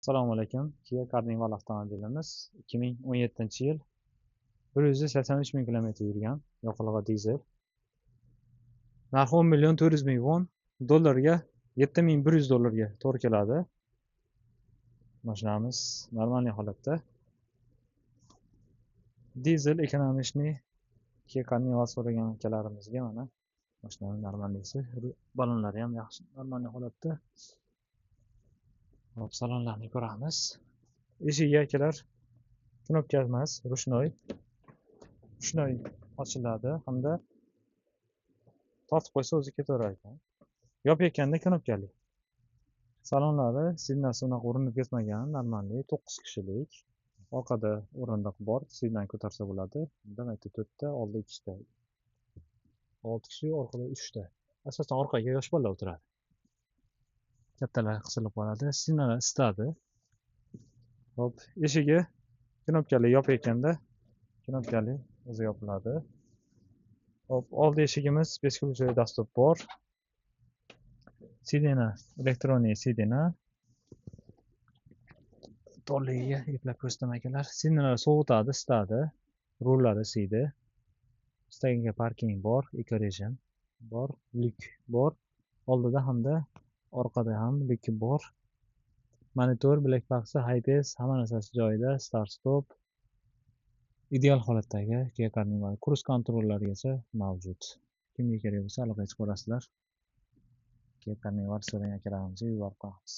Assalomu alaykum. Kia Carnival avtomobilimiz 2017-yil 183 ming kilometr yurgan yoqilg'i dizel. Narxi 10 million 400 ming won, dollarga 7100 dollarga to'g'ri keladi. Mashinamiz normalniy holatda. Dizel ekonomishniy Kia Carnival so'ragan akalarimizga mana mashinaning normalniysi, balonlari ham yaxshi, normalniy holatda. Hop, salonlarni ko'ramiz. Eshigi akalar knopka emas, ruchnoy ochiladi hamda tortib qo'ysa o'zi ketaverar ekan. Yopayotganda knopkali. Salonlari sidnasi unaqa urinib ketmagan, normalniy 9 kishilik. Orqada o'rindiq bor, siddan ko'tarsa bo'ladi. Demak, 4 ta, oldida 2 ta. 6 kishi, orqada 3 ta. Asosan orqaga yosh bolalar o'tiradi. Kattalar qisilib qoladi. Sidnalar isitadi. Hop, eshigi knopkali yopayotganda knopkali o'zi yopiladi. Hop, oldi eshigimiz beshkulcha dastur bor. Sidena, elektronniy sidena. Torligiga eplab ko'rsataman akalar. Sidenalar sovutadi, isitadi. Rullari isiydi. Stagiga parking bor, eco rejim bor, lyuk bor. Oldida hamda orqada ham lyuk bor. Monitor, black box, high pass, hamma narsasi joyida, start stop. Ideal holatdagi Kia Carnival cruise kontrollargacha mavjud. Kimga kerak bo'lsa aloqaga chiqib olasizlar. Kia Carnival so'ragan akalarimizga yuborib qo'yamiz.